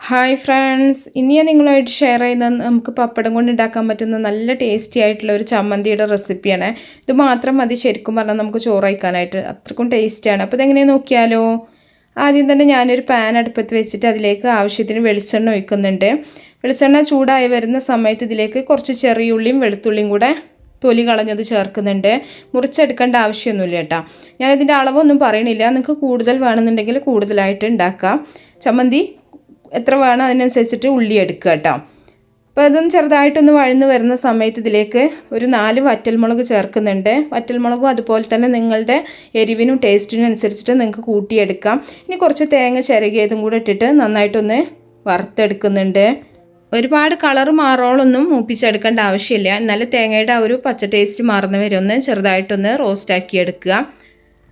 Hi friends, ഇന്ന് ഞാൻ നിങ്ങളുമായിട്ട് ഷെയർ ചെയ്യുന്ന നമുക്ക് പപ്പടം കൊണ്ട് ഉണ്ടാക്കാൻ പറ്റുന്ന നല്ല ടേസ്റ്റി ആയിട്ടുള്ള ഒരു ചമ്മന്തിയുടെ റെസിപ്പിയാണ്. ഇത് മാത്രം മതി ശരിക്കും പറഞ്ഞാൽ നമുക്ക് ചോറ് കഴിക്കാനായിട്ട്, അത്രക്കും ടേസ്റ്റിയാണ്. അപ്പോൾ ഇതെങ്ങനെയാണ് നോക്കിയാലോ. ആദ്യം തന്നെ ഞാനൊരു പാൻ അടുപ്പത്ത് വെച്ചിട്ട് അതിലേക്ക് ആവശ്യത്തിന് വെളിച്ചെണ്ണ ഒഴിക്കുന്നുണ്ട്. വെളിച്ചെണ്ണ ചൂടായി വരുന്ന സമയത്ത് ഇതിലേക്ക് കുറച്ച് ചെറിയ ഉള്ളിയും വെളുത്തുള്ളിയും കൂടെ തൊലി കളഞ്ഞത് ചേർക്കുന്നുണ്ട്. മുറിച്ചെടുക്കേണ്ട ആവശ്യമൊന്നുമില്ല കേട്ടോ. ഞാനിതിൻ്റെ അളവൊന്നും പറയണില്ല, നിങ്ങൾക്ക് കൂടുതൽ വേണമെന്നുണ്ടെങ്കിൽ കൂടുതലായിട്ട് ഉണ്ടാക്കാം. ചമ്മന്തി എത്ര വേണം അതിനനുസരിച്ചിട്ട് ഉള്ളി എടുക്കുക കേട്ടോ. അപ്പോൾ അതൊന്ന് ചെറുതായിട്ടൊന്ന് വഴന്ന് വരുന്ന സമയത്ത് ഇതിലേക്ക് ഒരു 4 വറ്റൽമുളക് ചേർക്കുന്നുണ്ട്. വറ്റൽമുളകും അതുപോലെ തന്നെ നിങ്ങളുടെ എരിവിനും ടേസ്റ്റിനും അനുസരിച്ചിട്ട് നിങ്ങൾക്ക് കൂട്ടിയെടുക്കാം. ഇനി കുറച്ച് തേങ്ങ ചിരകിയതും കൂടെ ഇട്ടിട്ട് നന്നായിട്ടൊന്ന് വറുത്തെടുക്കുന്നുണ്ട്. ഒരുപാട് കളർ മാറോളൊന്നും മൂപ്പിച്ചെടുക്കേണ്ട ആവശ്യമില്ല, എന്നാലും തേങ്ങയുടെ ആ ഒരു പച്ച ടേസ്റ്റ് മാറുന്ന വരെ ഒന്ന് ചെറുതായിട്ടൊന്ന് റോസ്റ്റാക്കി എടുക്കുക.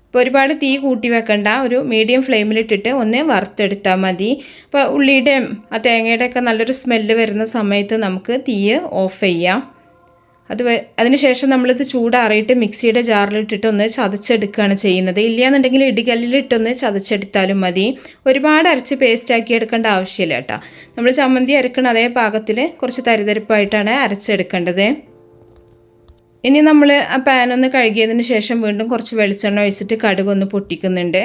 അപ്പോൾ ഒരുപാട് തീ കൂട്ടി വെക്കണ്ട, ഒരു മീഡിയം ഫ്ലെയിമിലിട്ടിട്ട് ഒന്ന് വറുത്തെടുത്താൽ മതി. അപ്പോൾ ഉള്ളിയുടെയും ആ തേങ്ങയുടെ ഒക്കെ നല്ലൊരു സ്മെല്ല് വരുന്ന സമയത്ത് നമുക്ക് തീ ഓഫ് ചെയ്യാം. അതിനുശേഷം നമ്മളിത് ചൂടാറിയിട്ട് മിക്സിയുടെ ജാറിലിട്ടിട്ട് ഒന്ന് ചതച്ചെടുക്കുകയാണ് ചെയ്യുന്നത്. ഇല്ലയെന്നുണ്ടെങ്കിൽ ഇടികല്ലിലിട്ടൊന്ന് ചതച്ചെടുത്താലും മതി. ഒരുപാട് അരച്ച് പേസ്റ്റാക്കി എടുക്കേണ്ട ആവശ്യമില്ല കേട്ടോ. നമ്മൾ ചമ്മന്തി അരക്കണ അതേ പാകത്തിൽ കുറച്ച് തരിതരിപ്പായിട്ടാണ് അരച്ചെടുക്കേണ്ടത്. ഇനി നമ്മൾ ആ പാനൊന്ന് കഴുകിയതിന് ശേഷം വീണ്ടും കുറച്ച് വെളിച്ചെണ്ണ ഒഴിച്ചിട്ട് കടുകൊന്ന് പൊട്ടിക്കുന്നുണ്ട്.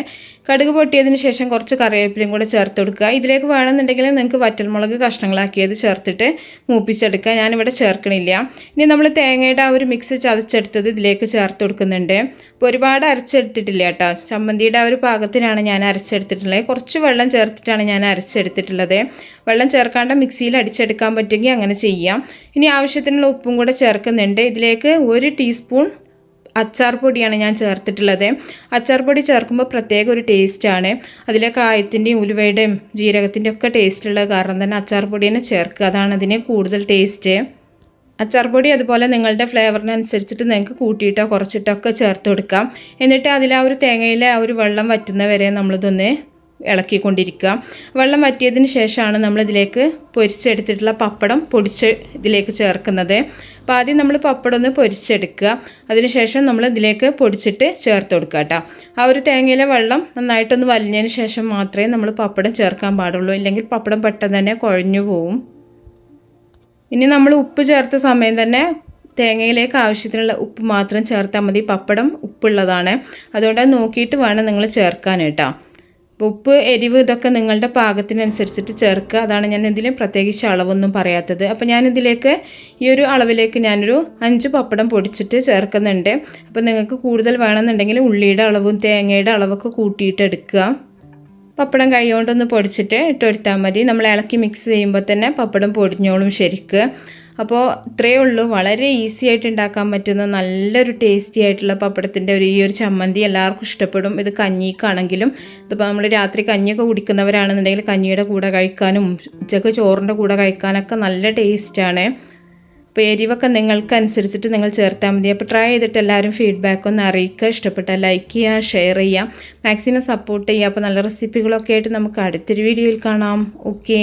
കടുക് പൊട്ടിയതിന് ശേഷം കുറച്ച് കറിവേപ്പിലയും കൂടെ ചേർത്ത് കൊടുക്കുക. ഇതിലേക്ക് വേണമെന്നുണ്ടെങ്കിൽ നിങ്ങൾക്ക് വറ്റൽമുളക് കഷ്ണങ്ങളാക്കിയത് ചേർത്തിട്ട് മൂപ്പിച്ചെടുക്കുക. ഞാനിവിടെ ചേർക്കണില്ല. ഇനി നമ്മൾ തേങ്ങയുടെ ആ ഒരു മിക്സ് ചതച്ചെടുത്തത് ഇതിലേക്ക് ചേർത്ത് കൊടുക്കുന്നുണ്ട്. അപ്പോൾ ഒരുപാട് അരച്ചെടുത്തിട്ടില്ല കേട്ടോ. ചമ്മന്തിയുടെ ആ ഒരു പാകത്തിനാണ് ഞാൻ അരച്ചെടുത്തിട്ടുള്ളത്. കുറച്ച് വെള്ളം ചേർത്തിട്ടാണ് ഞാൻ അരച്ചെടുത്തിട്ടുള്ളത്. വെള്ളം ചേർക്കാണ്ട് മിക്സിയിൽ അടിച്ചെടുക്കാൻ പറ്റുമെങ്കിൽ അങ്ങനെ ചെയ്യാം. ഇനി ആവശ്യത്തിനുള്ള ഉപ്പും കൂടെ ചേർക്കുന്നുണ്ട്. ഇതിലേക്ക് 1 ടീസ്പൂൺ അച്ചാർ പൊടിയാണ് ഞാൻ ചേർത്തിട്ടുള്ളത്. അച്ചാർ പൊടി ചേർക്കുമ്പോൾ പ്രത്യേക ഒരു ടേസ്റ്റാണ്. അതിലെ കായത്തിൻ്റെയും ഉലുവയുടെയും ജീരകത്തിൻ്റെ ഒക്കെ ടേസ്റ്റുള്ള കാരണം തന്നെ അച്ചാർ പൊടി തന്നെ ചേർക്കുക, അതാണ് അതിന് കൂടുതൽ ടേസ്റ്റ്. അച്ചാർ പൊടി അതുപോലെ നിങ്ങളുടെ ഫ്ലേവറിനനുസരിച്ചിട്ട് നിങ്ങൾക്ക് കൂട്ടിയിട്ടോ കുറച്ചിട്ടോ ഒക്കെ ചേർത്ത് കൊടുക്കാം. എന്നിട്ട് അതിൽ ആ ഒരു തേങ്ങയിലെ ആ ഒരു വെള്ളം വറ്റുന്നവരെ നമ്മളിതൊന്ന് ഇളക്കിക്കൊണ്ടിരിക്കുക. വെള്ളം വറ്റിയതിന് ശേഷമാണ് നമ്മളിതിലേക്ക് പൊരിച്ചെടുത്തിട്ടുള്ള പപ്പടം പൊടിച്ച് ഇതിലേക്ക് ചേർക്കുന്നത്. അപ്പോൾ ആദ്യം നമ്മൾ പപ്പടം ഒന്ന് പൊരിച്ചെടുക്കുക. അതിനുശേഷം നമ്മൾ ഇതിലേക്ക് പൊടിച്ചിട്ട് ചേർത്ത് കൊടുക്കുക കേട്ടോ. ആ ഒരു തേങ്ങയിലെ വെള്ളം നന്നായിട്ടൊന്ന് വലിഞ്ഞതിന് ശേഷം മാത്രമേ നമ്മൾ പപ്പടം ചേർക്കാൻ പാടുള്ളൂ, ഇല്ലെങ്കിൽ പപ്പടം പെട്ടെന്ന് തന്നെ കുഴഞ്ഞു പോവും. ഇനി നമ്മൾ ഉപ്പ് ചേർത്ത സമയം തന്നെ തേങ്ങയിലേക്ക് ആവശ്യത്തിനുള്ള ഉപ്പ് മാത്രം ചേർത്താൽ മതി. പപ്പടം ഉപ്പുള്ളതാണ്, അതുകൊണ്ട് അത് നോക്കിയിട്ട് വേണം നിങ്ങൾ ചേർക്കാൻ കേട്ടോ. ഉപ്പ് എരിവ് ഇതൊക്കെ നിങ്ങളുടെ പാകത്തിനനുസരിച്ചിട്ട് ചേർക്കുക, അതാണ് ഞാൻ ഇതിൽ പ്രത്യേകിച്ച് അളവൊന്നും പറയാത്തത്. അപ്പോൾ ഞാനിതിലേക്ക് ഈ ഒരു അളവിലേക്ക് ഞാനൊരു 5 പപ്പടം പൊടിച്ചിട്ട് ചേർക്കുന്നുണ്ട്. അപ്പോൾ നിങ്ങൾക്ക് കൂടുതൽ വേണമെന്നുണ്ടെങ്കിൽ ഉള്ളിയുടെ അളവും തേങ്ങയുടെ അളവൊക്കെ കൂട്ടിയിട്ട് എടുക്കുക. പപ്പടം കൈ കൊണ്ടൊന്ന് പൊടിച്ചിട്ട് ഇട്ടെടുത്താൽ മതി. നമ്മൾ ഇളക്കി മിക്സ് ചെയ്യുമ്പോൾ തന്നെ പപ്പടം പൊടിഞ്ഞോളും ശരിക്ക്. അപ്പോൾ ഇത്രയേ ഉള്ളൂ, വളരെ ഈസി ആയിട്ട് ഉണ്ടാക്കാൻ പറ്റുന്ന നല്ലൊരു ടേസ്റ്റി ആയിട്ടുള്ള പപ്പടത്തിൻ്റെ ഈ ഒരു ചമ്മന്തി എല്ലാവർക്കും ഇഷ്ടപ്പെടും. ഇത് കഞ്ഞിക്കാണെങ്കിലും, ഇതിപ്പോൾ നമ്മൾ രാത്രി കഞ്ഞിയൊക്കെ കുടിക്കുന്നവരാണെന്നുണ്ടെങ്കിൽ കഞ്ഞിയുടെ കൂടെ കഴിക്കാനും ഉച്ചക്ക് ചോറിൻ്റെ കൂടെ കഴിക്കാനൊക്കെ നല്ല ടേസ്റ്റാണ്. അപ്പോൾ എരിവൊക്കെ നിങ്ങൾക്കനുസരിച്ചിട്ട് നിങ്ങൾ ചേർത്താൽ മതി. അപ്പോൾ ട്രൈ ചെയ്തിട്ട് എല്ലാവരും ഫീഡ്ബാക്ക് ഒന്ന് അറിയിക്കുക. ഇഷ്ടപ്പെട്ടാൽ ലൈക്ക് ചെയ്യുക, ഷെയർ ചെയ്യുക, മാക്സിമം സപ്പോർട്ട് ചെയ്യുക. അപ്പോൾ നല്ല റെസിപ്പികളൊക്കെ ആയിട്ട് നമുക്ക് അടുത്തൊരു വീഡിയോയിൽ കാണാം. ഓക്കേ.